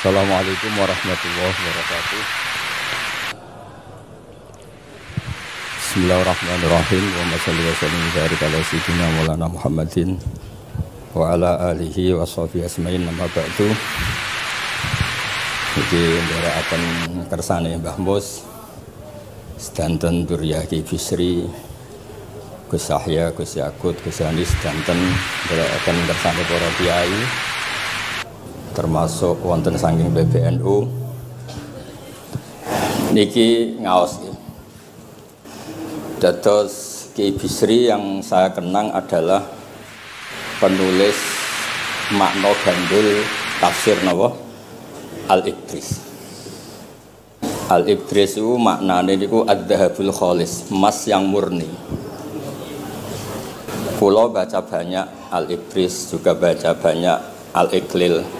Assalamualaikum warahmatullahi wabarakatuh. Bismillahirrahmanirrahim. Wa shalli wa sallim ala sayyidina Maulana Muhammadin wa ala alihi wa sahbihi asma'in nama ba'du. Jadi akan kersane Mbah Mus sedanten Durya Ki Bisri Gus Yahya, Gus Yakut, Gus Anis sedanten akan kersane para kiai termasuk wonten saking PBNU niki ngaos dados Ki Bisri yang saya kenang adalah penulis makna gandul tafsir napa Al-Ibris. Al-Ibris itu maknane niku ad-dhahabul khalis, emas yang murni. Kula baca banyak Al-Ibris, juga baca banyak Al-Iqlil,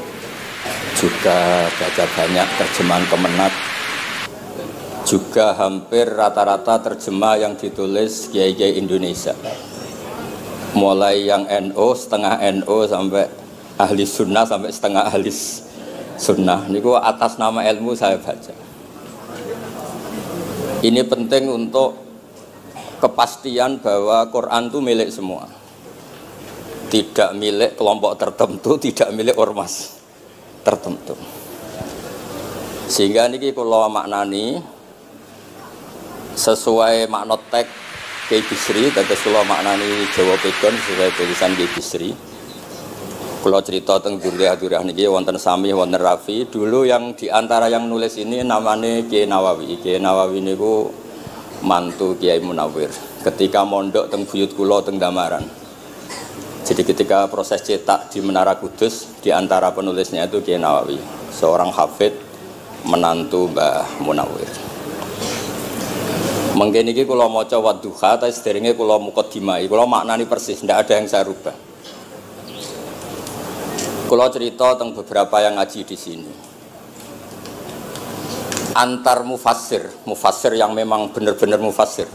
juga baca banyak terjemahan Kemenak, juga hampir rata-rata terjemah yang ditulis kiai-kiai Indonesia, mulai yang NO, setengah NO sampai ahli sunnah sampai setengah ahli sunnah. Niku atas nama ilmu saya baca. Ini penting untuk kepastian bahwa Quran itu milik semua, tidak milik kelompok tertentu, tidak milik ormas tertentu. Sehingga niki kula maknani sesuai makna teks Ki Bisri, dados kula maknani Jawa Pegon sesuai tulisan Ki Bisri. Kula cerita teng Durya niki wonten Sami, wonten Rafi. Dulu yang diantara yang nulis ini namanya Kiai Nawawi. Kiai Nawawi niku mantu Kiai Munawir. Ketika mondok teng buyut kula teng Damaran. Jadi ketika proses cetak di Menara Kudus, di antara penulisnya itu Kiai Nawawi, seorang hafid menantu Mbah Munawir. Mengke niki kula maca Wadduha, tapi sederenge kula mukadimah, kula maknani persis, ndak ada yang saya rubah. Kula cerita tentang beberapa yang ngaji di sini. Antar mufassir yang memang benar-benar mufassir,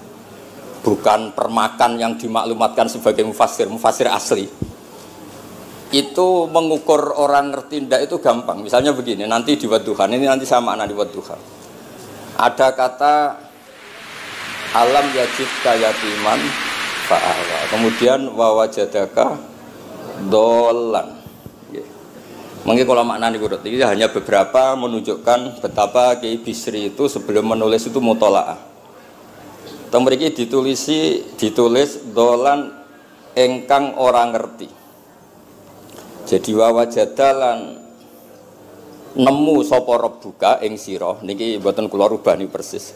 bukan permakan yang dimaklumatkan sebagai mufassir asli. Itu mengukur orang ngerti ndak itu gampang. Misalnya begini, nanti di Wadduha, ini nanti sama anak di Wadduha. Ada kata alam yajid kayatiman fa'awa. Kemudian wawajadaka dolan. Mungkin kalau maknanya kurut, ini hanya beberapa menunjukkan betapa Ki Bisri itu sebelum menulis itu mutola'ah. Mriki ditulis dolan engkang orang ngerti. Jadi wawajadalan nemu sapa rabbuka ing sira niki mboten kula rubah niki persis.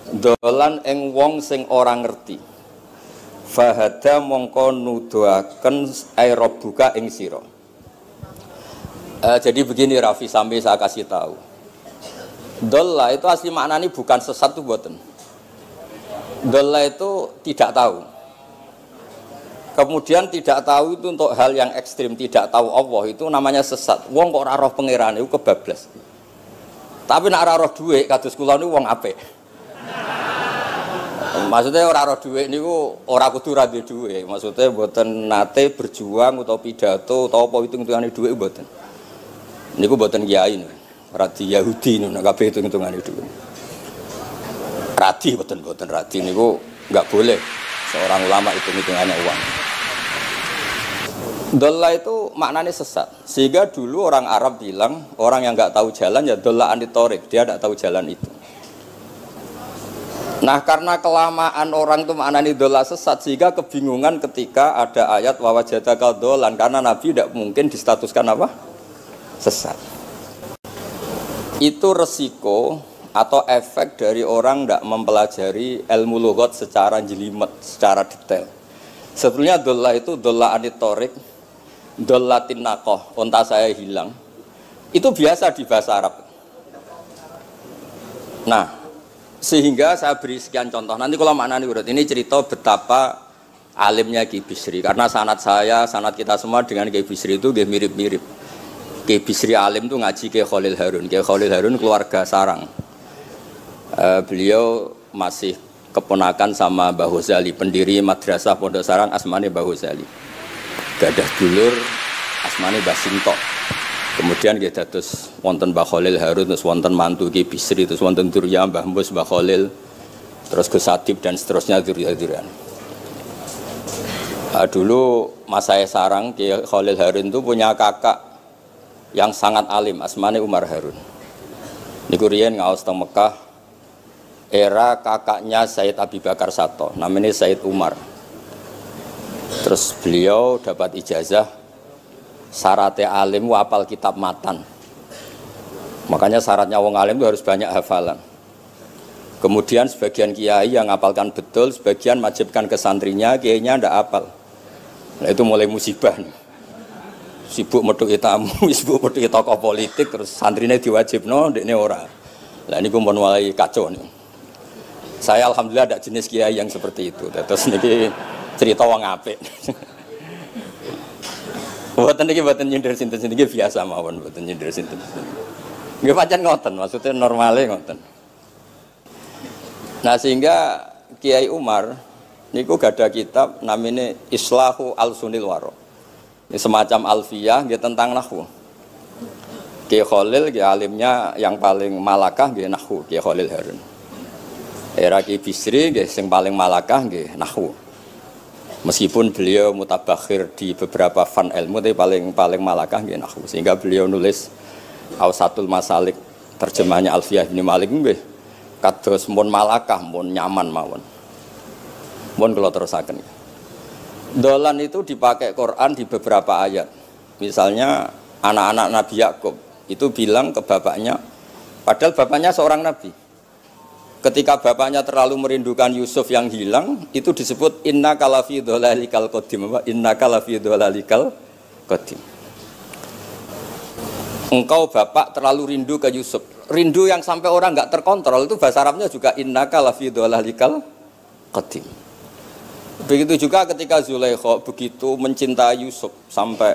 Dolan ing wong sing ora ngerti. Fahada mongko nuduhaken ai rabbuka ing sira. Jadi begini Rafi, sampai saya kasih tahu. Dolla itu asli maknanya bukan sesat tuh mboten. Dolla itu tidak tahu. Kemudian tidak tahu itu untuk hal yang ekstrim, tidak tahu Allah itu namanya sesat. Wong kok ora roh pangeran itu kebablas. Tapi nek ora roh dhuwit kados kula niku wong apik. Maksudnya ora roh dhuwit niku ora kudu ra duwe dhuwit. Maksudnya mboten nate berjuang utawa pidato utawa apa hitung-hitungane dhuwit mboten. Niku mboten kiai niku. Radi Yahudi niku nek kabeh hitung-hitungane dhuwit. Radi mboten radi niku enggak boleh seorang ulama hitung-hitungannya uang. Dolla itu maknanya sesat. Sehingga dulu orang Arab bilang, orang yang enggak tahu jalan ya dolla anitorik, dia enggak tahu jalan itu. Nah, karena kelamaan orang itu maknanya dolla sesat, sehingga kebingungan ketika ada ayat wawajadaka dolan, karena Nabi tidak mungkin distatuskan apa? Sesat. Itu resiko atau efek dari orang tidak mempelajari ilmu lughat secara jelimet, secara detail. Sebetulnya dolla itu dolla anitorik, dolla tinakoh, onta saya hilang. Itu biasa di bahasa Arab. Nah, sehingga saya beri sekian contoh. Nanti kalau maknanya urut, ini cerita betapa alimnya Ki Bisri. Karena sanad saya, sanad kita semua dengan Ki Bisri itu mirip-mirip. Ki Bisri alim itu ngaji Ki Khalil Harun. Ki Khalil Harun keluarga sarang. Beliau masih keponakan sama Mbah Ghazali, pendiri madrasah Pondok Sarang asmane Mbah Ghazali. Gadah dulur asmane Mbah Sintok. Kemudian kita terus wonten Mbah Khalil Harun, terus wonten mantu Ki Bisri, terus wonten Durya Mbah Mus, Mbah Khalil, terus Gus Adib dan seterusnya Durya-Duryan. Dulu Mas saya sarang Ki Khalil Harun itu punya kakak yang sangat alim, asmane Umar Harun. Niku riyen ngaos teng Mekah era kakaknya Sayyid Abi Bakar Sato, namanya Sayyid Umar. Terus beliau dapat ijazah syaratnya alim hafal kitab matan. Makanya syaratnya wong alim itu harus banyak hafalan. Kemudian sebagian kiai yang ngapalkan betul, sebagian wajibkan ke santrinya, kiainya ndak hafal. Nah itu mulai musibah nih. Sibuk metuki tamu, sibuk metuki tokoh politik, terus santrinya diwajibno, ndekne ora. Lah niku mun mulai kacau nih. Saya alhamdulillah ada jenis kiai yang seperti itu. Terus niki cerita wong apik. Mboten niki mboten nyindir sinten-sinten iki biasa mawon, mboten nyindir sinten. Nggih pancen ngoten, maksudnya normale ngoten. Nah sehingga Kiai Umar niku gada kitab namanya Islahu Al-Sunil Waro. Ini semacam alfiyah nggih tentang nahwu. Kiai Khalil nggih alimnya yang paling malakah nggih nahwu, Kiai Khalil Harun. Era Kiai Bisri nggih sing paling malakah nggih nahwu. Meskipun beliau mutabakhir di beberapa fan ilmu, tapi paling malakah nggih nahwu. Sehingga beliau nulis Awsatul Masalik, terjemahnya Alfiyah bin Malik nggih kados mun malakah, mun nyaman mawon. Mun kula terusaken. Dolan itu dipakai Quran di beberapa ayat. Misalnya anak-anak Nabi Yakub itu bilang ke bapaknya, padahal bapaknya seorang nabi. Ketika bapaknya terlalu merindukan Yusuf yang hilang, itu disebut innaka lafi dhalalikal qadim. Innaka lafi dhalalikal qadim. Engkau bapak terlalu rindu ke Yusuf. Rindu yang sampai orang enggak terkontrol itu bahasa Arabnya juga innaka lafi dhalalikal qadim. Begitu juga ketika Zulaikha begitu mencintai Yusuf sampai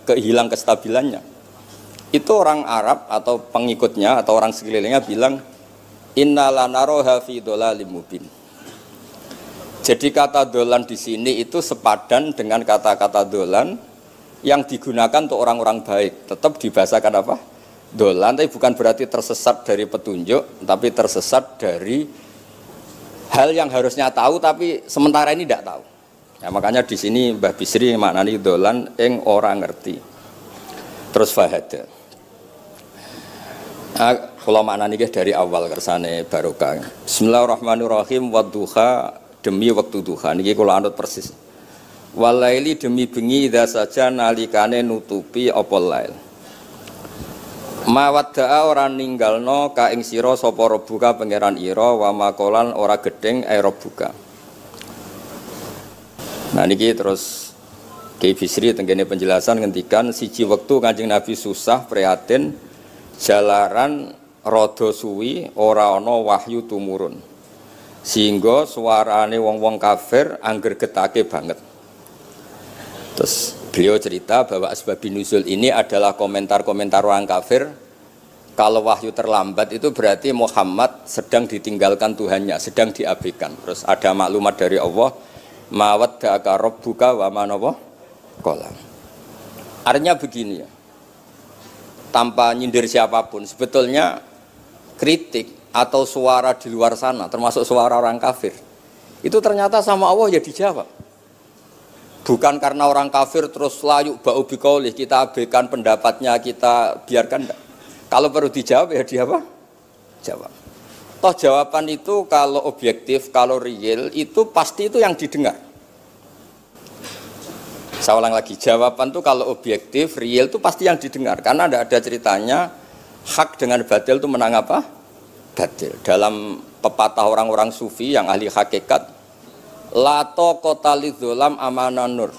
kehilang kestabilannya. Itu orang Arab atau pengikutnya atau orang sekelilingnya bilang inna lanaroha fi dhalalim mubin. Jadi kata dolan di sini itu sepadan dengan kata-kata dolan yang digunakan untuk orang-orang baik. Tetap dibahasakan apa? Dolan, tapi bukan berarti tersesat dari petunjuk, tapi tersesat dari hal yang harusnya tahu tapi sementara ini tidak tahu. Ya, makanya di sini Mbah Bisri maknani dolan ing orang ngerti. Terus fahada. Kula maknani dari awal kersane barokah. Bismillahirrahmanirrahim wadduha demi waktu duha niki kula anut persis. Walaili demi bengi idza saja nalikane nutupi apa lail. Mawadda'a ora ninggalno ka ing sira sapa rabbuka pangeran ira wa makolan ora gedeng rabbuka. Nah niki terus Kiai Bisri tenggene penjelasan ngendikan siji wektu Kanjeng Nabi susah prihatin jalaran rada suwi ora ana wahyu tumurun. Sehingga suarane wong-wong kafir angger getake banget. Terus beliau cerita bahwa asbabun nuzul ini adalah komentar-komentar orang kafir. Kalau wahyu terlambat itu berarti Muhammad sedang ditinggalkan Tuhannya, sedang diabaikan. Terus ada maklumat dari Allah, mawaddaka rabbuka wa ma qala. Artinya begini ya. Tanpa nyindir siapapun, sebetulnya kritik atau suara di luar sana, termasuk suara orang kafir, itu ternyata sama Allah ya dijawab. Bukan karena orang kafir terus layuk ba'u biqaulih, kita abaikan pendapatnya, kita biarkan enggak. Kalau perlu dijawab ya dia apa? Jawab. Toh jawaban itu kalau objektif, kalau real itu pasti itu yang didengar. Saya ulang lagi, jawaban itu kalau objektif, real itu pasti yang didengar. Karena tidak ada ceritanya hak dengan batil itu menang apa? Batil. Dalam pepatah orang-orang sufi yang ahli hakikat, lato kota lidzolam amanan nur.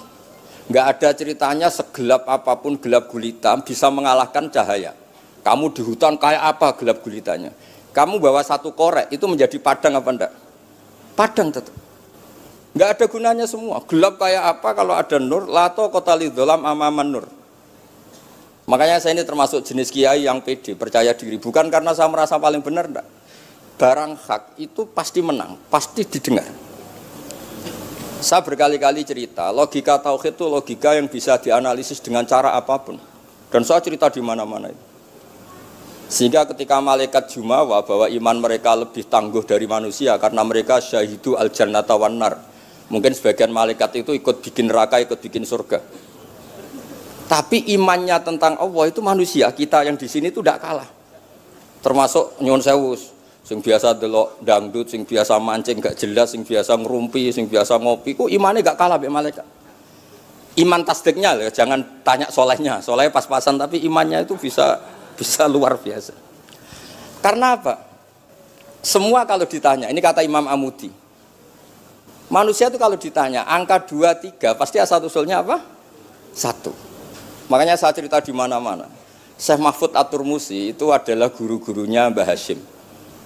Nggak ada ceritanya segelap apapun gelap gulita bisa mengalahkan cahaya. Kamu di hutan kayak apa gelap gulitanya? Kamu bawa satu korek itu menjadi padang apa enggak? Padang tetap. Nggak ada gunanya semua. Gelap kayak apa kalau ada nur? Lato kota lidzolam amaman nur. Makanya saya ini termasuk jenis kiai yang pede, percaya diri. Bukan karena saya merasa paling benar, enggak. Barang hak itu pasti menang, pasti didengar. Saya berkali-kali cerita, logika tauhid itu logika yang bisa dianalisis dengan cara apapun. Dan saya cerita di mana-mana itu. Sehingga ketika malaikat jumawa bahwa iman mereka lebih tangguh dari manusia karena mereka syahidu al-jannata wan nar. Mungkin sebagian malaikat itu ikut bikin neraka, ikut bikin surga. Tapi imannya tentang Allah itu manusia, kita yang di sini itu tidak kalah. Termasuk nyuwun sewu, sing biasa delok dangdut, sing biasa mancing gak jelas, sing biasa ngerumpi, sing biasa ngopi, kok imannya gak kalah be malaikat. Iman tasdiknya, jangan tanya solehnya, solehnya pas-pasan, tapi imannya itu bisa luar biasa. Karena apa? Semua kalau ditanya, ini kata Imam Amudi, manusia itu kalau ditanya angka 2, 3 pasti asal usulnya apa? 1. Makanya saya cerita di mana-mana. Syekh Mahfud At-Turmusi itu adalah guru-gurunya Mbah Hashim.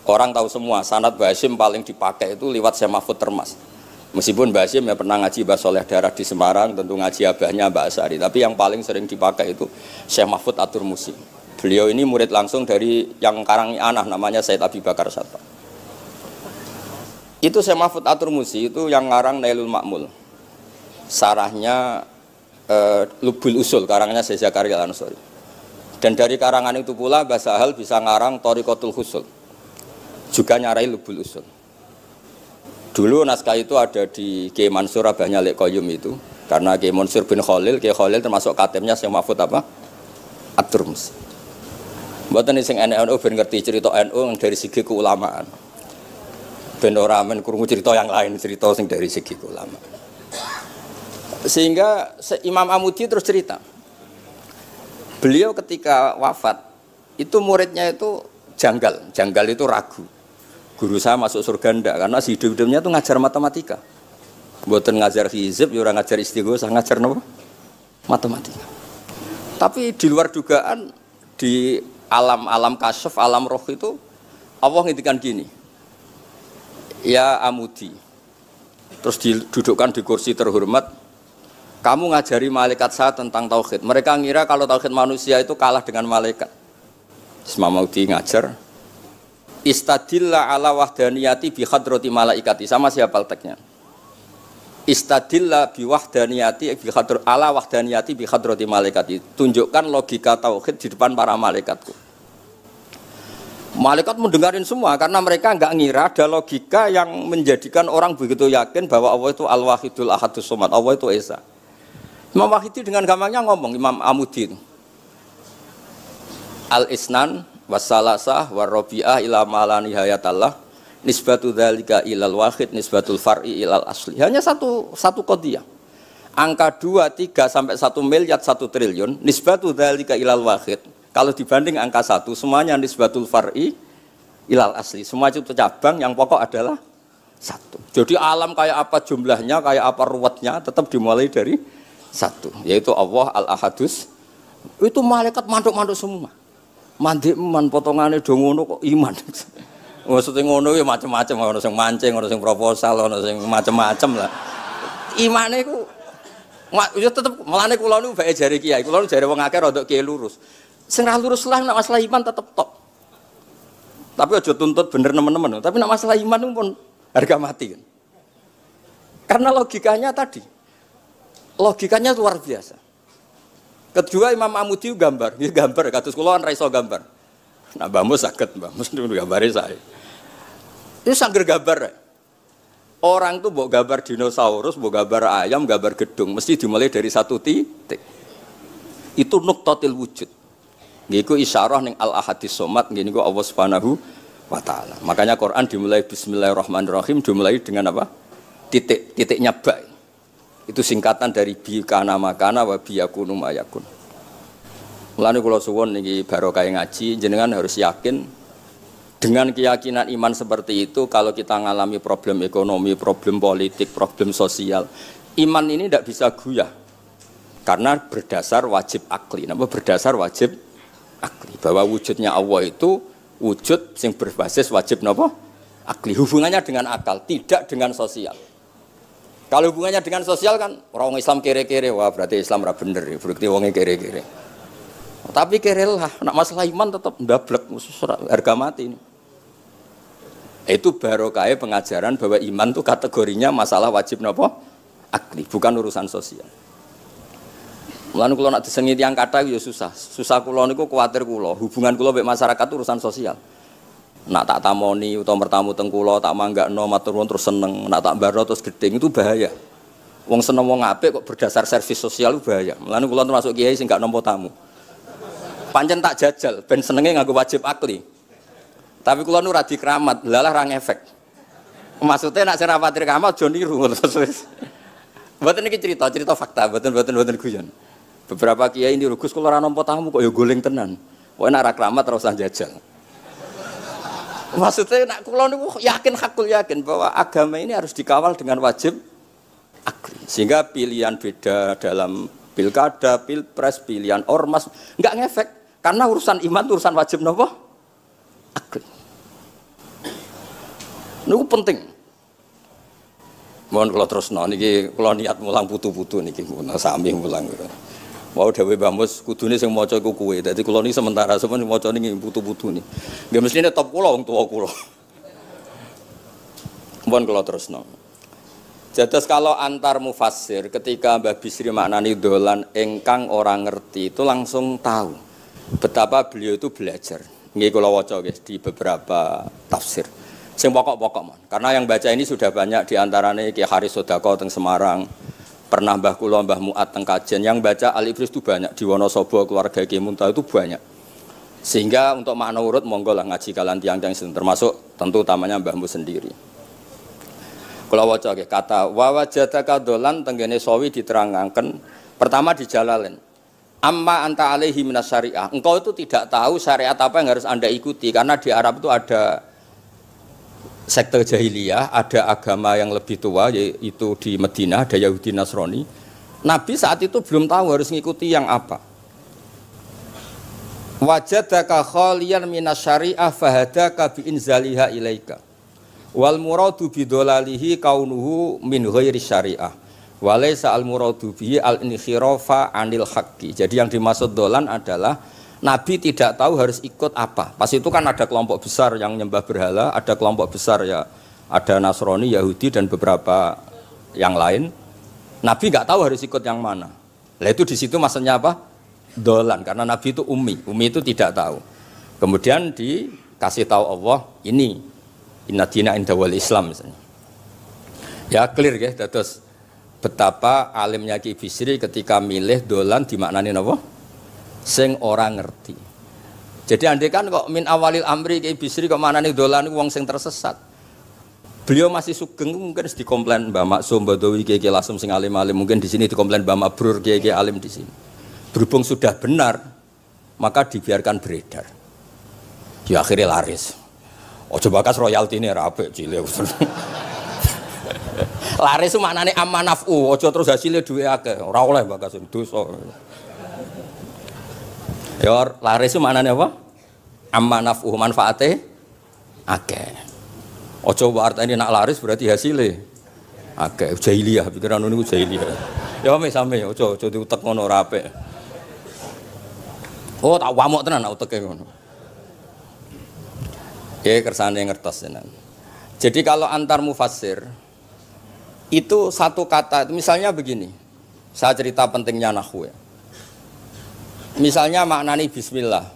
Orang tahu semua sanad Mbah Hashim paling dipakai itu lewat Syekh Mahfud Termas. Meskipun Mbah Hashim ya pernah ngaji Mbah Soleh Darah di Semarang, tentu ngaji abahnya Mbah Asari, tapi yang paling sering dipakai itu Syekh Mahfud At-Turmusi. Beliau ini murid langsung dari yang Karang Anah namanya Said Abi Bakar Satta. Itu Syekh Mahfud At-Turmusi itu yang ngarang Nailul Ma'mul. Sarahnya Lubul Usul, karangannya Syekh Zakaria Al-Ansori. Dan dari karangan itu pula Mbah Sahal bisa ngarang Thariqatul Husul. Juga nyarai Lubul Usul. Dulu naskah itu ada di Kiai Mansur abahnya Lek Qayyum itu. Karena Kiai Mansur bin Khalil, Kiai Khalil termasuk katibnya Syekh Mahfud apa? At-Turmusi. Mboten sing NU ben ngerti cerita NU dari segi keulamaan. Ben ora men krungu cerita yang lain, cerita sing dari segi keulamaan. Sehingga Imam Amudi terus cerita, beliau ketika wafat itu muridnya itu janggal itu ragu. Guru saya masuk surga ndak, karena si hidup-hidupnya itu ngajar matematika. Mboten ngajar hizib, ya ora ngajar istighosah, ngajar napa? Matematika. Tapi di luar dugaan di alam kasyaf, alam roh itu Allah ngintikan gini. Ya Amudi. Terus didudukkan di kursi terhormat. Kamu ngajari malaikat saya tentang tauhid. Mereka ngira kalau tauhid manusia itu kalah dengan malaikat. Imam Amudi ngajar. Istadilla ala wahdaniyati bi hadrati malaikati. Sama siapa teksnya? Istadilla bi wahdaniyati bi hadr ala wahdaniyati bi hadrati malaikati. Tunjukkan logika tauhid di depan para malaikatku. Malaikat mendengarin semua karena mereka enggak ngira ada logika yang menjadikan orang begitu yakin bahwa Allah itu Al-Wahidul Ahadus Somad. Allah itu Esa. Imam Wahidi dengan gampangnya ngomong, Imam Amudi itu Al-Isnan wassalasah warrobi'ah ila ma'ala nihayatallah nisbatu dzalika ilal wahid nisbatul far'i ilal asli. Hanya satu qadiyah. Angka 2, 3 sampai 1 miliar 1 triliun nisbatu dzalika ilal wahid. Kalau dibanding angka 1 semuanya nisbatul far'i ilal asli. Semua itu cabang, yang pokok adalah 1. Jadi alam kayak apa jumlahnya, kayak apa ruwetnya tetap dimulai dari 1, yaitu Allah Al-Ahadus. Itu malaikat manduk-manduk semua. Mandik man potongane do ngono kok iman. Maksudnya ngono ya macam-macam, ono sing mancing, ono sing proposal, ono sing macam-macam lah. Imane ku ya tetep melane kula niku bae jare kiai. Kula jare wong akeh rada kiai lurus. Sing ra lurus lah nek masalah iman tetep tok. Tapi aja tuntut bener nemen-nemen. Tapi nek masalah iman pun harga mati kan. Karena logikanya tadi. Logikanya luar biasa. Kedua Imam Amudi gambar, dia gambar kados kula kan ra iso gambar. Nah Mbah Mus saged, Mbah Mus niku gambare saya. Itu sangger gambar. Orang tuh mbok gambar dinosaurus, mbok gambar ayam, gambar gedung, mesti dimulai dari 1 titik. Itu nuqtatil wujud. Niku isyarah ning Al-Ahadis Somad, niku Allah Subhanahu wa taala. Makanya Quran dimulai bismillahirrahmanirrahim, dimulai dengan apa? Titiknya ba. Itu singkatan dari bi kana makana wa bi yakunu mayakun. Mulane kula suwun niki barokah ngaji, jenengan harus yakin dengan keyakinan iman seperti itu. Kalau kita ngalami problem ekonomi, problem politik, problem sosial, iman ini tidak bisa guyah karena berdasar wajib akli. Napa berdasar wajib akli, bahwa wujudnya Allah itu wujud yang berbasis wajib napa akli, hubungannya dengan akal, tidak dengan sosial. Kalau hubungannya dengan sosial kan orang Islam kere-kere, wah berarti Islam ra bener, berarti wongnya kere-kere. Tapi kere lah, nak masalah iman tetap ndablek, harga mati ini. Itu barokah pengajaran bahwa iman itu kategorinya masalah wajib napa akli, bukan urusan sosial. Mulane kula nak disengi tiyang kathah ya susah. Susah kula niku kuwatir kula, hubungan kula mek masyarakat urusan sosial. Nak tak tamoni utawa mertamu teng kula tak manggakno matur nuwun terus seneng, nak tak mbarno terus gedeng itu bahaya. Wong seneng wong apik kok berdasar servis sosial itu bahaya. Mulane kula termasuk kiai sing gak nampa tamu. Pancen tak jajal ben senenge nganggo wajib akli. Tapi kula nu ra dikeramat, lalah ra ngefek. Maksudnya nak sing rapatir keramat aja niru terus. Mboten iki cerita fakta, mboten guyon. Beberapa kiai ini Gus kula ora nampa tamu kok ya goleng tenan. Pokoke nek ra keramat ora usah jajal. Maksudnya nak kula niku yakin hakul yakin bahwa agama ini harus dikawal dengan wajib akli. Sehingga pilihan beda dalam pilkada, pilpres, pilihan ormas enggak ngefek karena urusan iman urusan wajib napa? Akli. Niku penting. Mohon kula terusno niki kula niat mulang putu-putu niki sami mulang. Mau dhewe Mbah Mus kudune sing maca iku kowe. Dadi kula niki sementara sampeyan maca niki putu-putu niki. Nggih mestine top kula wong tuwa kula. Mohon kula terusno. Jadi kalau antar mufassir ketika Mbah Bisri maknani dolan engkang orang ngerti itu langsung tahu betapa beliau itu belajar. Nggih kula waca guys di beberapa tafsir. Sing pokok-pokok man. Karena yang baca ini sudah banyak di antaranya Ki Haris Sodako teng Semarang. Pernah Mbah kula Mbah Muat teng Kajen yang baca Al-Ibris itu banyak di Wonosobo keluarga Ki Muntah itu banyak. Sehingga untuk makna urut monggo lah ngaji kalian tiang-tiang termasuk tentu utamanya Mbahmu sendiri. Kula waca nggih kata wa wajadaka dolan tenggene sawi diterangaken pertama di Jalalain. Amma anta alaihi minas syariah. Engkau itu tidak tahu syariat apa yang harus Anda ikuti karena di Arab itu ada sekte jahiliyah, ada agama yang lebih tua yaitu di Madinah ada Yahudi Nasrani. Nabi saat itu belum tahu harus ngikuti yang apa. Wajadaka khaliyan minas syariah fahadaka bi inzaliha ilaika. Wal muradu bidolalihi kaunuhu min ghairi syariah. Walaysa al muradu bihi al inkhirafa anil haqqi. Jadi yang dimaksud dolan adalah Nabi tidak tahu harus ikut apa. Pas itu kan ada kelompok besar yang nyembah berhala, ada kelompok besar ya, ada Nasrani, Yahudi dan beberapa yang lain. Nabi nggak tahu harus ikut yang mana. Lah itu di situ maksudnya apa? Dolan karena Nabi itu ummi itu tidak tahu. Kemudian dikasih tahu Allah ini inna dina inda wal Islam misalnya. Ya clear ya, terus betapa alimnya Ki Bisri ketika milih dolan dimaknani apa? Sing orang ngerti. Jadi andai kan kok min awalil amri Ki Bisri kok manane dolan wong sing tersesat. Beliau masih sugeng mungkin dikomplain Mbah Maksum Badawi Ki Lasem sing alim-alim, mungkin di sini dikomplain Mbah Mabrur Ki alim di sini. Berhubung sudah benar, maka dibiarkan beredar. Ya akhirnya laris. Ojo bakas royalti ini rapi cilik. Laris itu maknanya amanafu. Ojo terus hasilnya duwe akeh. Ora oleh bakas dosa. Ya laris itu maknanya apa? Amanafu manfaate akeh. Ojo artine nak laris berarti hasilnya akeh. Jahiliyah pikiran niku jahiliyah. Ya sami ojo diutek ngono ora apik. Oh tak wamuk tenan uteke ngono. Ya kersane ngertos tenan. Jadi kalau antar mufassir itu satu kata, misalnya begini. Saya cerita pentingnya nahwu ya. Misalnya maknani bismillah.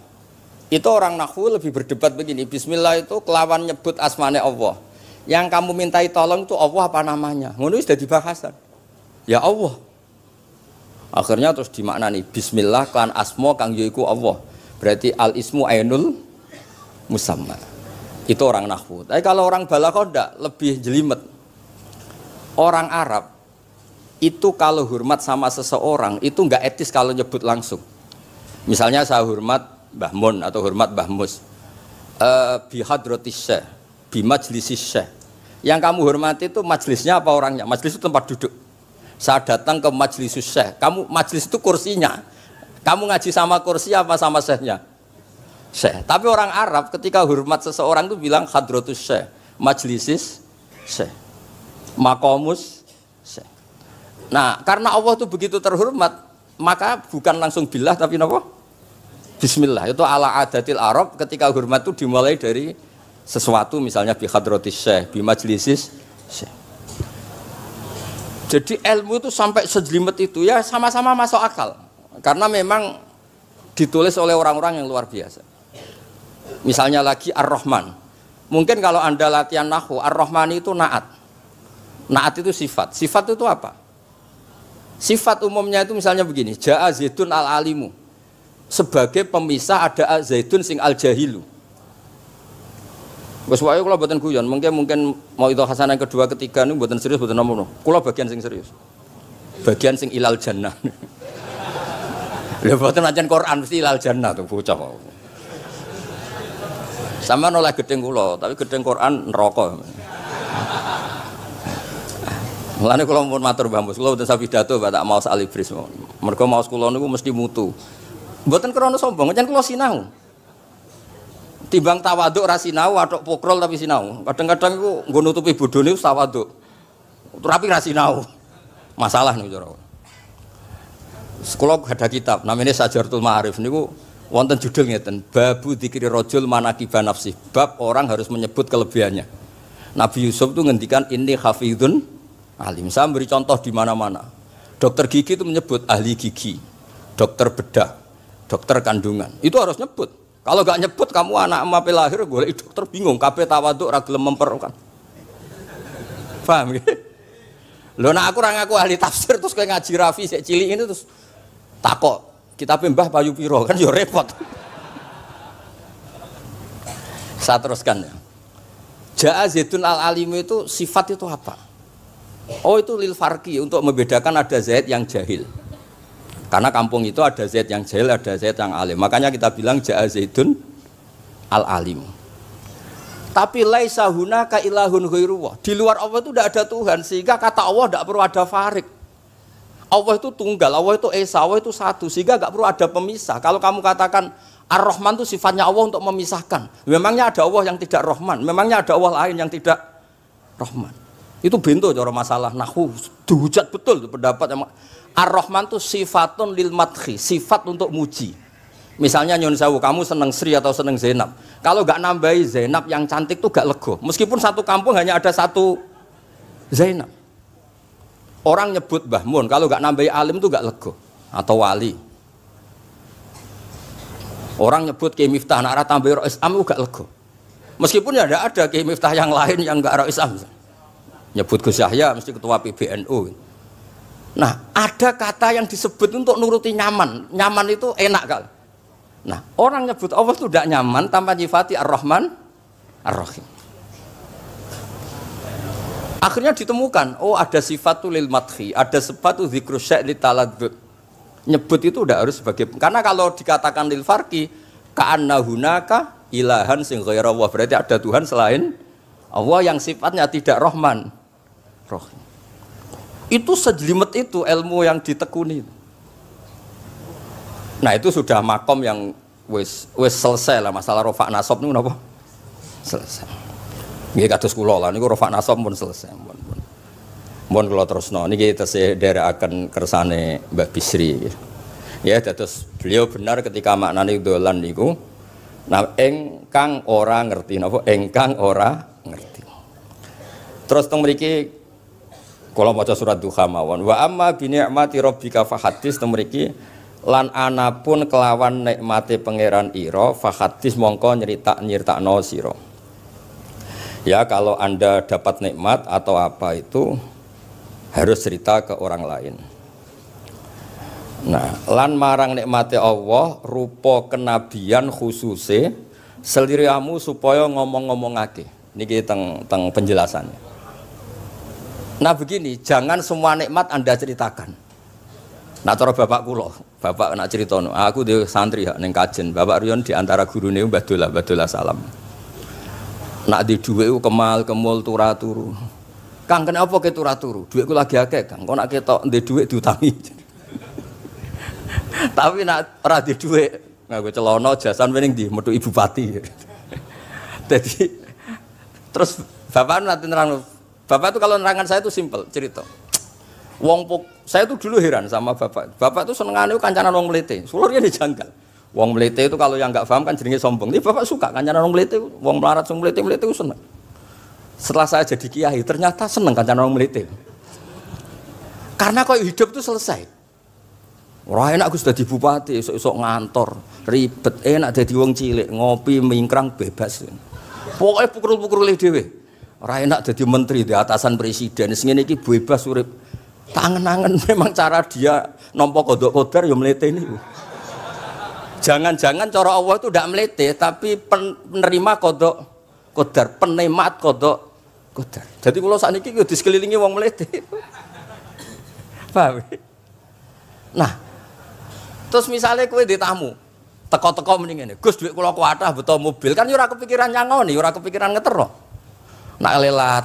Itu orang nahwu lebih berdebat begini, bismillah itu kelawan nyebut asmane Allah. Yang kamu mintai tolong itu Allah apa namanya? Ngono wis dadi bahasan. Ya Allah. Akhirnya terus dimaknani bismillah kan asma kang yaiku Allah. Berarti al ismu ainul musamma. Itu orang nahwu. Tapi kalau orang balaghah ndak, lebih jelimet. Orang Arab itu kalau hormat sama seseorang itu enggak etis kalau nyebut langsung. Misalnya saya hormat Mbah Mun atau hormat Mbah Mus. Bi hadratis syekh, bi majlisis syekh. Yang kamu hormati itu majlisnya apa orangnya? Majlis itu tempat duduk. Saya datang ke majlis syekh. Kamu majlis itu kursinya. Kamu ngaji sama kursi apa sama syekhnya? Syekh. Tapi orang Arab ketika hormat seseorang itu bilang hadratus syekh, majlisis syekh, maqamus syekh. Nah, karena Allah itu begitu terhormat, maka bukan langsung billah tapi napa? Bismillah. Itu ala adatil Arab ketika hormat itu dimulai dari sesuatu misalnya bi hadratis syekh, bi majlisis syekh. Jadi ilmu itu sampai sejelimet itu ya sama-sama masuk akal. Karena memang ditulis oleh orang-orang yang luar biasa. Misalnya lagi Ar-Rahman. Mungkin kalau Anda latihan nahwu, Ar-Rahman itu naat. Naat itu sifat. Sifat itu apa? Sifat umumnya itu misalnya begini, Ja'a Zaidun al-alimu. Sebagai pemisah ada Zaidun sing al-jahilu. Wes wae kula mboten guyon, mungkin mau itu hasanah kedua ketiga niku mboten serius mboten nomo. Kula bagian sing serius. Bagian sing ilal jannah. Lha mboten ancen Quran mesti ilal jannah tuh bocah. Sama nolak gedeng kula, tapi gedeng Quran neraka. Mulane kula mun matur Mbah Mus, kula mboten sapidato tak mau salibris. Mergo maos kula niku mesti mutu. Mboten krana sombong, ancen kula sinau. Timbang tawaduk ra sinau, atok pokrol tapi sinau. Kadang-kadang iku nggo nutupi bodhone tawaduk. Tapi ra sinau. Masalah niku cara. Sekolah ada kitab namanya Sajartul Ma'arif niku wonten judul ngeten, Babu Dzikri Rajul Manaqiba Nafsi. Bab orang harus menyebut kelebihannya. Nabi Yusuf itu ngendikan inni hafizun alim. Saya beri contoh di mana-mana. Dokter gigi itu menyebut ahli gigi, dokter bedah, dokter kandungan. Itu harus nyebut. Kalau enggak nyebut kamu anak emak lahir golek dokter bingung, kabeh tawaduk ra gelem memperkan. Paham ya? Lho nek aku ora ngaku ahli tafsir terus kowe ngaji Rafi sik cilik ini terus takok kitabe Mbah Payu Piro kan ya repot. Saya teruskan ya. Ja'a Zaidun al-alim itu sifat itu apa? Oh itu lil farqi untuk membedakan ada Zaid yang jahil. Karena kampung itu ada Zaid yang jahil, ada Zaid yang alim. Makanya kita bilang Ja'a Zaidun al-alim. Tapi laisa hunaka ilahun ghairuwah. Di luar Allah itu tidak ada Tuhan sehingga kata Allah tidak perlu ada farik. Allah itu tunggal, Allah itu esa, Allah itu satu sehingga tidak perlu ada pemisah. Kalau kamu katakan Ar-Rahman itu sifatnya Allah untuk memisahkan. Memangnya ada Allah yang tidak Rahman, memangnya ada Allah lain yang tidak Rahman. Itu bento cara masalah nahwu. Dihujat betul pendapat Ar-Rahman itu sifatun lil madhi, sifat untuk muji. Misalnya nyun sewu, kamu seneng Sri atau seneng Zainab. Kalau enggak nambahi Zainab yang cantik itu enggak lego. Meskipun satu kampung hanya ada satu Zainab. Orang nyebut Mbah Mun, kalau enggak nambahi alim itu enggak lego atau wali. Orang nyebut Kiai Miftah nak ra tambahi Rais Am enggak lego. Meskipun ya enggak ada Kiai Miftah yang lain yang enggak Rais Am. Nyebut Gus Yahya mesti ketua PBNU. Nah, ada kata yang disebut untuk nuruti nyaman. Nyaman itu enak kali. Nah, orang nyebut Allah itu tidak nyaman tanpa nyifati Ar-Rahman Ar-Rahim. Akhirnya ditemukan, oh ada sifatul lil madhi, ada sifatul dzikru syai' li taladzud. Nyebut itu tidak harus sebagai, karena kalau dikatakan lil farqi ka'anna hunaka ilahan sing ghaira Allah, berarti ada Tuhan selain Allah yang sifatnya tidak Rahman Rahim. Itu sejelimet itu ilmu yang ditekuni. Nah itu sudah makom yang wis selesai lah masalah rofa nasab niku napa? Selesai. Nggih kados kula lah niku rofa nasab pun selesai. Mun kula terusno niki tesih nderekaken kersane Mbah Bisri. Ya dados beliau benar ketika maknane dolan niku nah engkang ora ngerti napa engkang ora ngerti. Terus teng mriki kula maca surat Duha mawon wa amma bi ni'mati rabbika fahadits teng mriki lan anapun kelawan nikmate pangeran ira fahadits mongko nyeritakno sira. Ya kalau Anda dapat nikmat atau apa itu harus cerita ke orang lain. Nah, lan marang nikmate Allah rupa kenabian khususe seliramu supaya ngomong-ngomongake. Niki teng penjelasannya. Nah begini, jangan semua nikmat Anda ceritakan. Nah cara bapak kula, bapak nak ceritono, aku di santri ning kajen, bapak Riyon di antara gurune Mbah Dola Salam. Nak di dhuwit ku kemal kemul turu. Kang kenapa ke turu? Dhuwitku lagi akeh, Kang. Kok nak ketok ndek dhuwit diutangi. Tapi nak ora di dhuwit, nganggo celana jasan ning ndi metu Ibu Pati. Jadi terus bapak nanti nerang, bapak itu kalau nerangan saya itu simpel cerita. Saya tuh dulu heran sama bapak. Bapak tuh senengane kancanan wong mlete. Sulurnya dijanggal. Wong mlete itu kalau yang enggak paham kan jenenge sombong. Tapi bapak suka kancanan wong mlete, wong melarat wong mlete itu seneng. Setelah saya jadi kiai, ternyata seneng kancanan wong mlete. Karena kok hidup itu selesai. Ora enak Gus dadi bupati, esuk-esuk ngantor, ribet. Enak dadi wong cilik, ngopi mingkrang bebas. Pokoke pukul-pukul dhewe. Ora enak dadi menteri di atasan presiden. Sing ngene iki bebas urip. Tangen-angen memang cara dia nampa kodok kodar ya mlete niku. Jangan-jangan cara Allah itu tidak melete, tapi penerima kodok kodar, penemat kodok kodar. Jadi kalau saat ini di sekelilingi wong melete. Paham? Nah, terus misalnya kue di tamu, teko-teko mendingan, Gus duit kula kuatah betul mobil, kan ora kepikiran nyangoni, ora kepikiran ngetero. Nak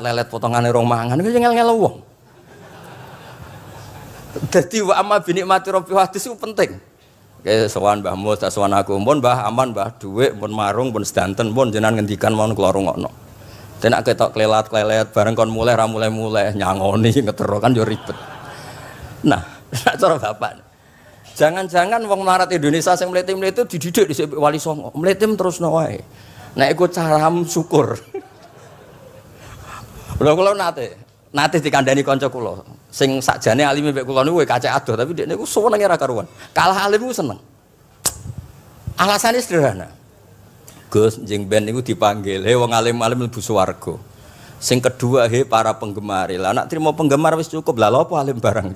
lelet potongane rong mangan, ku ngel-ngel wong. Dadi wa amma binikmati rabbi hadis itu penting. Oke, sowan Mbah Mus, sowan aku, pun Mbah aman, Mbah duit, pun marung, pun sedanten, pun jenengan ngendikan mon kula rungokno. Tenak ketok klelat bareng kon mulai ra mulai nyangoni ngetero kan yo ribet. Nah, cara bapak. Jangan-jangan wong melarat Indonesia sing mlete-mlete dididik dhisik Wali Songo. Mlete terusno wae. Nek iku caram syukur. Kula nate dikandani kanca kula. Sing sakjane alime mek kula niku kacek adoh tapi dekne niku senenge ra karuan. Kalah alim ku seneng. Alasane sederhana. Gus njing ben niku dipanggil, "He wong alim-alim mlebu swarga." Sing kedua, "He para penggemar." Lah nek trimo penggemar wis cukup. Lah lha apa alim barang.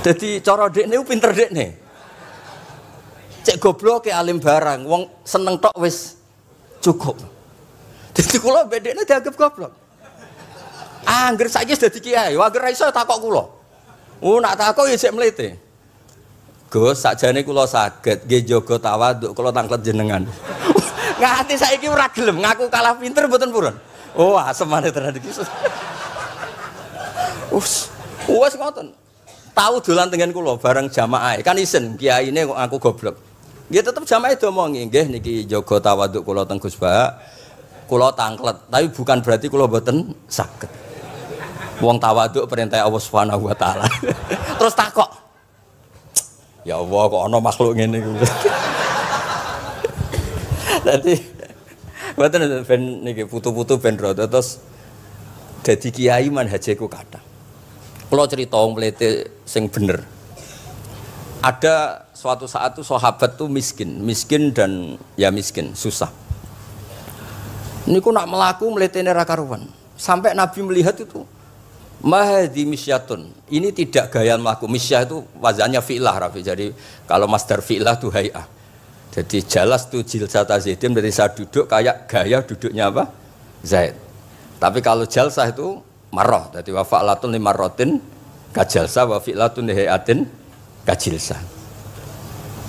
Dadi cara dekne ku pinter dekne. Cek gobloke alim barang, wong seneng tok wis cukup. Dadi kula bedekne dianggap goblok. Angger saiki wis dadi kiai, angger ra iso takok kula. Nak takok ya sik mlete. Gus, sakjane kula saged nggih jaga tawaduk kula tanglet jenengan. Nganti saiki ora gelem ngaku kalah pinter mboten purun. Oh, asemane tenan iki. Wes ngoten. Tahu dolan tengen kula bareng jamaah. Kan isen kiyaine kok aku goblok. Nggih tetep jamaah diomongi, nggih niki jaga tawaduk kula teng Gus Ba. Kula tanglet, tapi bukan berarti kula mboten saged. Wong tawaduk perintah Allah Subhanahu wa taala. Terus takok. Ya Allah kok ana makhluk ngene iku. Dadi mboten ben niki putu-putu ben rada terus dadi kiai manhajeku kathah. Kula cerita wong mlete sing bener. Ada suatu saat tuh sahabat tuh miskin dan ya miskin, susah. Niku nak melaku mletene ra karuan. Sampai Nabi melihat itu mahdi misyatun. Ini tidak gaya melaku. Misyah itu wazannya fi'lah Rafi. Jadi kalau masdar fi'lah itu hay'ah. Jadi jalas tuh jilsata Zaidin berarti saya duduk kayak gaya duduknya apa? Zaid. Tapi kalau jalsah itu marrah. Jadi wa fa'latun limarratin kajalsah wa fi'latun lihayatin kajilsah.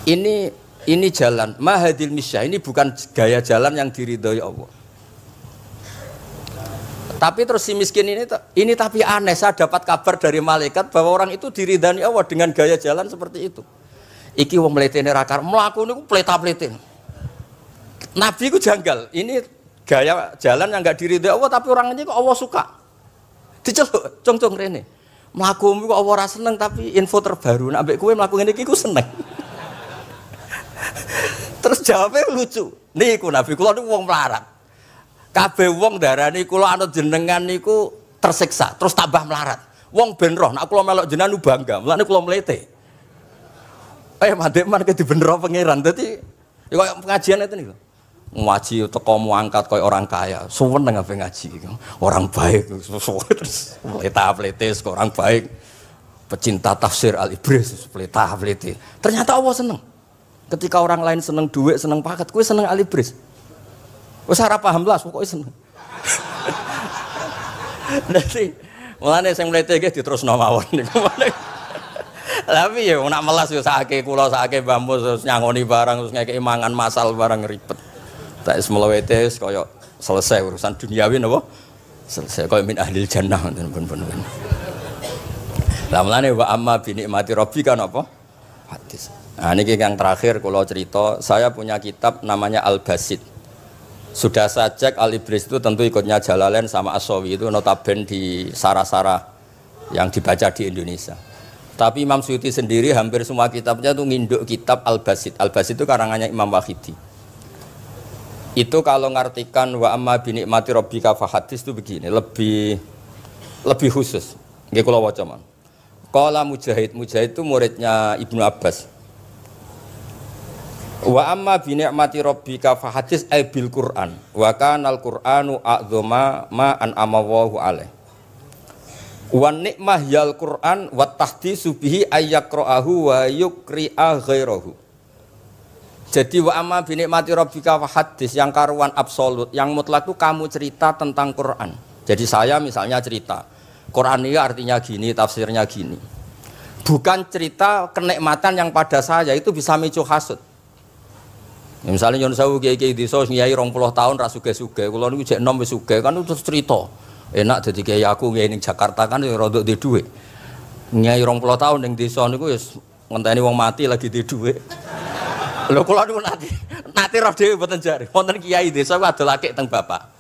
Ini jalan mahadil misyah. Ini bukan gaya jalan yang diridhoi Allah. Tapi terus si miskin ini tapi aneh, saya dapat kabar dari malaikat bahwa orang itu diridani Allah dengan gaya jalan seperti itu. Iki wong mletene rakar mlaku niku pleta-plete. Nabi ku janggal. Ini gaya jalan yang enggak diridai Allah tapi orang ini kok Allah suka. Diceluk cong-cong rene. Mlaku kok Allah ora seneng tapi info terbaru nek ambek kowe mlaku ngene iki ku seneng. Terus jawabnya lucu. Niku Nabi kula niku wong melarat. Kabeh wong darani kula anut jenengan niku tersiksa, terus tambah melarat. Wong ben roh, nek kula melok jenengan bangga, mulane kula mlete. Mandek man ke dibenero pangeran. Dadi ya koyo pengajian itu niku. Ngaji teko muangkat koyo orang kaya, suweneng ape ngaji iki. Orang baik terus pleta-plete orang baik. Pecinta tafsir Al-Ibris pleta-plete. Ternyata Allah seneng. Ketika orang lain seneng duit, seneng paket, kowe seneng Al-Ibris. Wes ora paham blas pokoke seneng. Dadi mulane sing mlete iki diterusno mawon niku. Tapi ya nak melas yo sakake kula sakake Mbah Mus terus nyangoni barang terus ngekeki mangan masal barang ribet. Tak is melewete kaya selesai urusan duniawi napa? Selesai kaya min ahlil jannah ngoten pun. Lah mulane wa amma bi nikmati rabbika napa? Hadis. Nah niki yang terakhir kula cerita, saya punya kitab namanya Al-Basit. Sudah saya cek Al-Ibris itu tentu ikutnya Jalalain sama As-Sawi itu notabene di Sarah-Sarah yang dibaca di Indonesia. Tapi Imam Suyuti sendiri hampir semua kitabnya itu nginduk kitab Al-Basit. Al-Basit itu karangannya Imam Wahidi. Itu kalau ngartikan wa amma bi nikmati rabbika fa hadis itu begini, lebih khusus. Nggih kula waca man. Qala Mujahid, Mujahid itu muridnya Ibnu Abbas. Wa amma bi ni'mati rabbika fa hadis bil Qur'an wa kana al-Qur'anu a'dzama ma an'ama Allahu alaih. Wa ni'mah yal Qur'an wa tahdisu bihi ayyaqra'ahu wa yukri'a ghairahu. Jadi wa amma bi ni'mati rabbika fa hadis yang karuan absolut, yang mutlak itu kamu cerita tentang Qur'an. Jadi saya misalnya cerita Quran ini artinya gini, tafsirnya gini. Bukan cerita kenikmatan yang pada saya itu bisa micu hasud. Ya, misalnya nyon sewu kiai-kiai desa ngiyai 20 tahun ra sugih-sugih, kula niku jek enom wis sugih kan terus cerita. Enak dadi kiai aku ngiyai ning Jakarta kan ya rada duwe dhuwit. Ngiyai 20 tahun ning desa niku wis ngenteni wong mati lagi duwe dhuwit. Lho kula niku nate roh dhewe mboten jare. Wonten kiai desa ku adol akik teng bapak.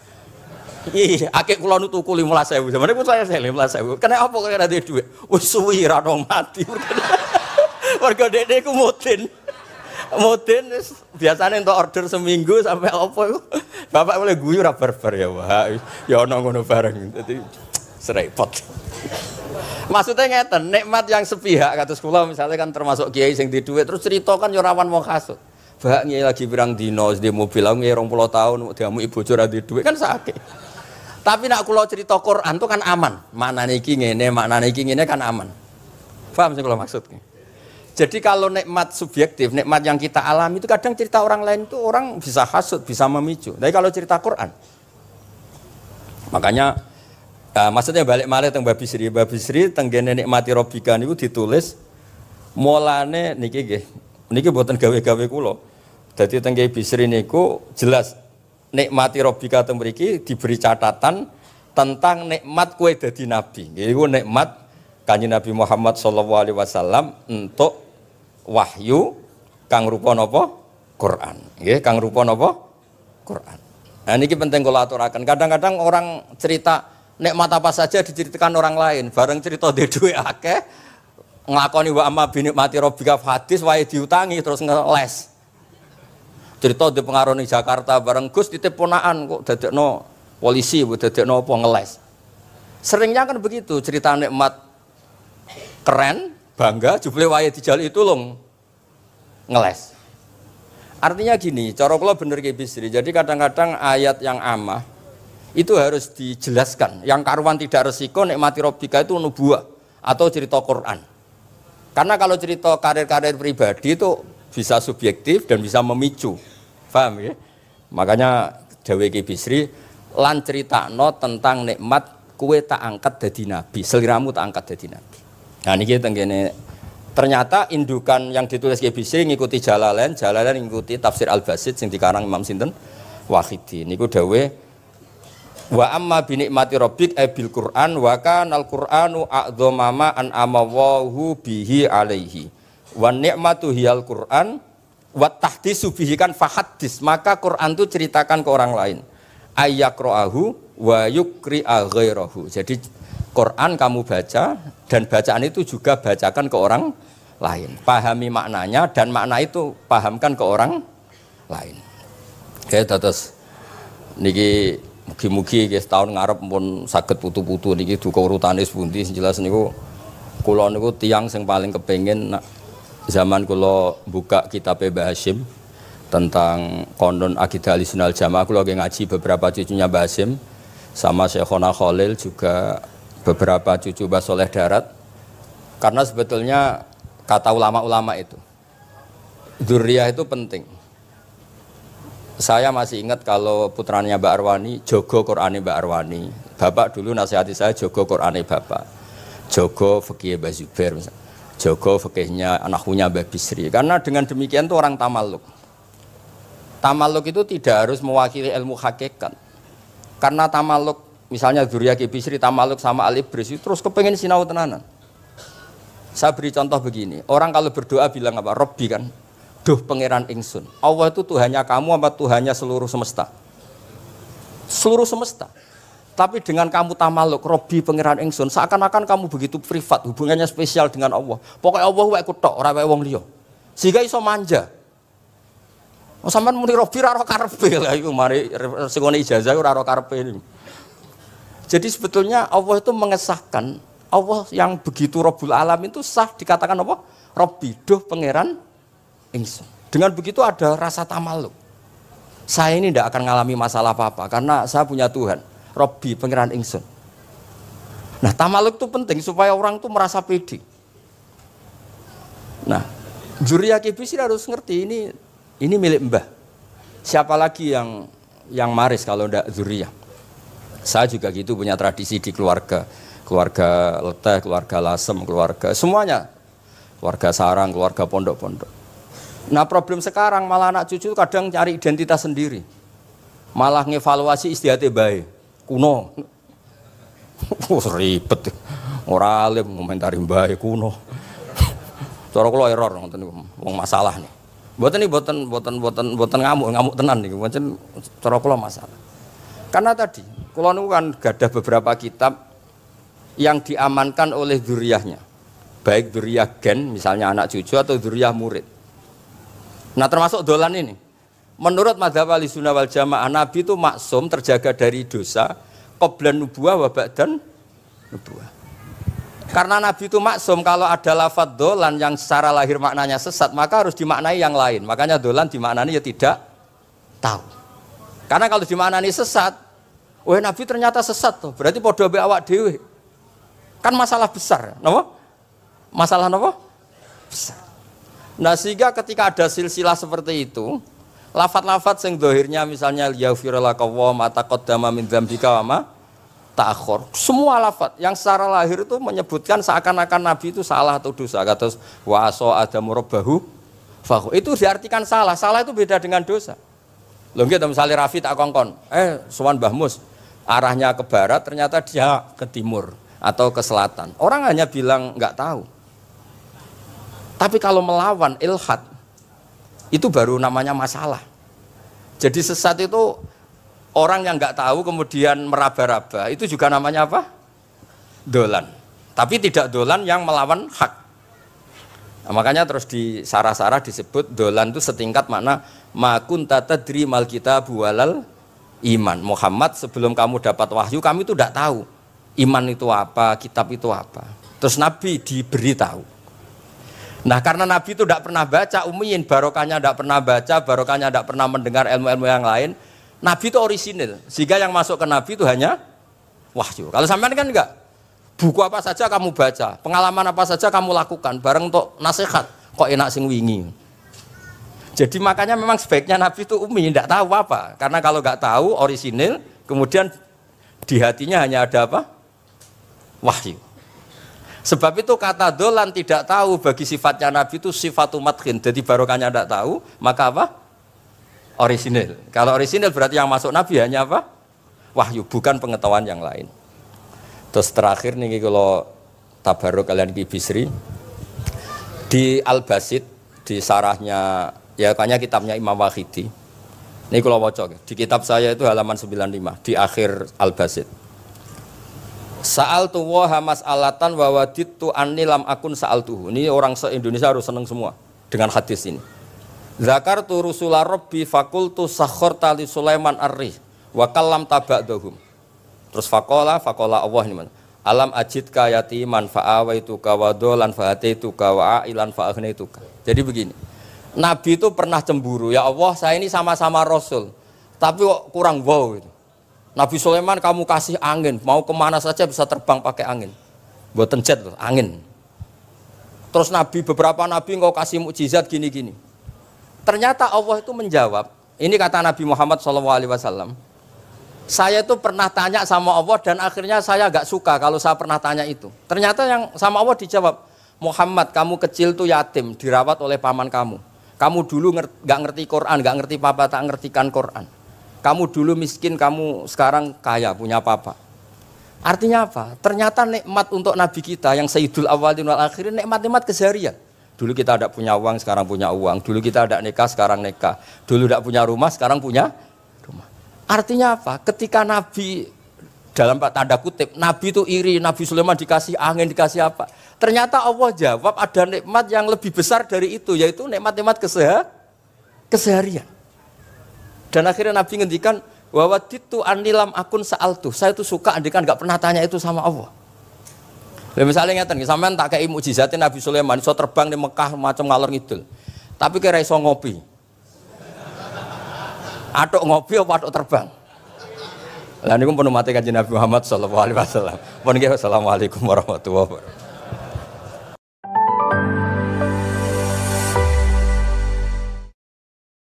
Iya, akik kula nu tuku 15.000. Zamane pun saya 15.000. Kena apa kok ora duwe dhuwit? Wis suwi ra ono mati. Warga dekne ku mudin. Mudin biasanya untuk order seminggu sampai apa itu bapak boleh guyu ra barbar ya wah ya ono ngono bareng dadi serepot. Maksudnya ngeten, nikmat yang sepihak kados kula misalnya kan termasuk kiai sing di dhuwit terus cerita kan yo rawan wong hasud. Bak kiai lagi pirang dino di mobil aku 20 tahun diamuki bojo ra di dhuwit kan sakit. Tapi nak kula cerita Quran itu kan aman. Maknane iki ngene, maknane iki ngene kan aman. Paham sing kula maksud? Jadi kalau nikmat subjektif, nikmat yang kita alami itu kadang cerita orang lain itu orang bisa hasud, bisa memicu. Tapi kalau cerita Quran, makanya maksudnya balik malih teng Bab Bisri tenggene nikmati Rabbika niku ditulis mulane niki nggih. Niki mboten gawe-gawe kula. Dadi teng Bisri niku jelas nikmati Rabbika teng mriki diberi catatan tentang nikmat kowe dadi nabi. Iku nikmat Kanjeng Nabi Muhammad sallallahu alaihi wasallam untuk wahyu kang rupa napa? Quran. Nggih, kang rupa napa? Quran. Nah niki penting kula aturaken. Kadang-kadang orang cerita nikmat apa saja diceritakan orang lain, bareng cerita dhe dhuwit akeh nglakoni wa amma bi nikmati rabbika hadis wae diutangi terus ngeles. Cerita di pengaruh ning Jakarta bareng Gus titip ponakan kok dadekno polisi, dadekno apa ngeles. Seringnya kan begitu, cerita nikmat keren, bangga, jubile wae dijali tulung ngeles. Artinya gini, cara kula bener ki Bisri. Jadi kadang-kadang ayat yang amah itu harus dijelaskan. Yang karuan tidak resiko nikmati Rabbika itu nubuwah atau cerita Quran. Karena kalau cerita karir-karir pribadi itu bisa subjektif dan bisa memicu. Paham ya? Makanya dawuh ki Bisri lan critakno tentang nikmat kowe tak angkat dadi nabi, seliramu tak angkat dadi nabi. Nah niki tenggene ternyata indukan yang ditulis Ki Bisri ngikuti Jalalain ngikuti tafsir Al-Basit sing dikarang Imam sinten Wahidi. Niku dawuh wa amma bi nikmati rabbik bil Qur'an wa kana al-Qur'anu a'dzama ma an'ama Allahu bihi alaihi. Wa nikmatu hiyal Qur'an wa tahdisu bihi kan fahaddis, maka Quran itu ceritakan ke orang lain. Ayyaqra'ahu wa yukri'a ghairahu. Jadi Quran kamu baca dan bacaan itu juga bacakan ke orang lain. Pahami maknanya dan makna itu pahamkan ke orang lain. Oke, terus niki mugi-mugi nggih tahun ngarep pun saged putu-putu niki duka urutane pundi jelas niku kula niku tiyang sing paling kepengin zaman kula buka kitab Mbah Hasyim tentang konon akidah Ahlussunnah Jamaah kula ngaji beberapa cucunya Mbah Hasyim sama Syekhona Khalil juga beberapa cucu Mbah Soleh Darat, karena sebetulnya kata ulama-ulama itu dzurriyah itu penting. Saya masih ingat kalau putranya Mbak Arwani jogo Qur'ane Mbak Arwani, bapak dulu nasihati saya jogo Qur'ane bapak, jogo fikih Mbah Zubair, jogo fikihnya anaknya Mbah Bisri, karena dengan demikian tuh orang tamalluk. Tamalluk itu tidak harus mewakili ilmu hakikat, karena tamalluk misalnya dzurriyyah Ki Bisri tamaluk sama Al-Ibris terus kepengen sinau tenanan. Saya beri contoh begini, orang kalau berdoa bilang apa? Robbi kan, duh pangeran ingsun. Allah itu Tuhannya kamu apa Tuhannya seluruh semesta? Seluruh semesta. Tapi dengan kamu tamaluk, Robbi pangeran ingsun, seakan-akan kamu begitu privat, hubungannya spesial dengan Allah. Pokoknya Allah wae kutok, ora wae wong liya. Sehingga iso manja. Oh, sampean muni Robbi ora karepe lha iku mari sing ngene ijazah ora karepe niku. Jadi sebetulnya Allah itu mengesahkan, Allah yang begitu Rabbul Alamin itu sah dikatakan apa? Rabbi, duh pangeran ingsun. Dengan begitu ada rasa tamaluk. Saya ini tidak akan mengalami masalah apa-apa karena saya punya Tuhan, Rabbi, pangeran ingsun. Nah, tamaluk itu penting supaya orang itu merasa pede. Nah, Dzurriyyah Kibisri harus ngerti ini milik mbah. Siapa lagi yang maris kalau tidak Dzurriyyah? Saya juga gitu punya tradisi di keluarga leteh, keluarga lasem, keluarga semuanya, keluarga sarang, keluarga pondok-pondok. Nah, problem sekarang malah anak cucu kadang cari identitas sendiri, malah ngevaluasi istiadatnya baik, kuno, ribet, ora alim ngomentari baik kuno. Cara kula error ngoten niku, wong masalah nih. Mboten ngamuk tenan niku, pancen cara kula masalah. Karena tadi kula niku kan gadah beberapa kitab yang diamankan oleh dzurriyyahnya. Baik dzurriyyah gen misalnya anak cucu atau dzurriyyah murid. Nah, termasuk dolan ini. Menurut madzhab Ahlussunnah wal Jamaah, Nabi itu maksum terjaga dari dosa qablan nubuwah wa ba'dan nubuwah. Karena Nabi itu maksum, kalau ada lafadz dolan yang secara lahir maknanya sesat, maka harus dimaknai yang lain. Makanya dolan dimaknani ya tidak tahu. Karena kalau dimaknani sesat, Nabi ternyata sesat tuh, berarti podo be awak dhewe. Kan masalah besar, napa? Masalah napa? Besar. Nah, sehingga ketika ada silsilah seperti itu, lafadz-lafadz yang dohirnya misalnya yaghfirulaka wa ma taqaddama min dzambika wa ma ta'akhkhar. Semua lafadz yang secara lahir itu menyebutkan seakan-akan Nabi itu salah atau dosa. Kata wa asa adamu rabbahu fa itu diartikan salah. Salah itu beda dengan dosa. Lho nggih misalnya Rafi tak kongkon, sowan Mbah Mus, arahnya ke barat ternyata dia ke timur atau ke selatan. Orang hanya bilang nggak tahu. Tapi kalau melawan ilhad, itu baru namanya masalah. Jadi sesat itu orang yang nggak tahu kemudian meraba-raba, itu juga namanya apa? Dolan. Tapi tidak dolan yang melawan hak. Nah, makanya terus di sarah-sarah disebut dolan itu setingkat makna ma kunta tadri mal kitabu walal iman. Muhammad, sebelum kamu dapat wahyu, kami itu tidak tahu iman itu apa, kitab itu apa. Terus Nabi diberitahu. Nah, karena Nabi itu tidak pernah baca, ummiyin, barokahnya tidak pernah baca, barokahnya tidak pernah mendengar ilmu-ilmu yang lain. Nabi itu orisinil, sehingga yang masuk ke Nabi itu hanya wahyu. Kalau sampean kan enggak, buku apa saja kamu baca, pengalaman apa saja kamu lakukan, bareng untuk nasihat, kok enak sing wingi. Jadi makanya memang sebaiknya Nabi itu ummi, tidak tahu apa. Karena kalau nggak tahu orisinil, kemudian di hatinya hanya ada apa? Wahyu. Sebab itu kata dolan tidak tahu bagi sifatnya Nabi itu sifatu madkhin. Jadi barokahnya tidak tahu, maka apa? Orisinil. Kalau orisinil berarti yang masuk Nabi hanya apa? Wahyu, bukan pengetahuan yang lain. Terus terakhir nih kalau tabaruk kalian Kibisri di Al-Basit, di sarahnya, ya kayaknya kitabnya Imam Wahidi. Ini kalau wocok, di kitab saya itu halaman 95, di akhir Al-Basit. Sa'altu waha mas'alatan wa wadittu anni lam akun sa'altuhu. Ini orang se-Indonesia harus senang semua dengan hadis ini. Zakartu rusula rabbi fakultu sakhorta li Sulaiman ar-rih wa kallam taba'dahum. Terus faqala Allah ini mana? Alam ajidka yatiman fa'awaituka wa dolan fa'ataituka wa a'ilan fa'agnaituka. Jadi begini, Nabi itu pernah cemburu, ya Allah saya ini sama-sama Rasul, tapi kok kurang wow gitu. Nabi Sulaiman kamu kasih angin, mau kemana saja bisa terbang pakai angin. Buatan jet loh, angin. Terus beberapa Nabi engkau kasih mukjizat gini-gini. Ternyata Allah itu menjawab, ini kata Nabi Muhammad SAW, saya itu pernah tanya sama Allah dan akhirnya saya agak suka kalau saya pernah tanya itu. Ternyata yang sama Allah dijawab, Muhammad kamu kecil tuh yatim, dirawat oleh paman kamu. Kamu dulu nggak ngerti Quran, nggak ngerti papa, tak ngertikan Quran. Kamu dulu miskin, kamu sekarang kaya, punya papa. Artinya apa? Ternyata nikmat untuk Nabi kita yang Sayyidul Awwalin wal Akhirin, nikmat-nikmat keseharian. Dulu kita tidak punya uang, sekarang punya uang. Dulu kita tidak nikah, sekarang nikah. Dulu tidak punya rumah, sekarang punya rumah. Artinya apa? Ketika Nabi, dalam tanda kutip, Nabi itu iri, Nabi Sulaiman dikasih angin, dikasih apa. Ternyata Allah jawab ada nikmat yang lebih besar dari itu, yaitu nikmat-nikmat keseharian. Dan akhirnya Nabi ngendikan wawaditu anilam akun sa'altu. Saya itu suka andikan nggak pernah tanya itu sama Allah. Lha misale ngeten iki sampean tak kei mukjizatin Nabi Sulaiman iso terbang di Mekah macam ngalor ngidul. Tapi kira iso ngopi. Atuk ngopi apa atuk terbang? Lah niku pun mate Kanjeng Nabi Muhammad sallallahu alaihi wasallam. Pun nggih assalamualaikum warahmatullahi wabarakatuh.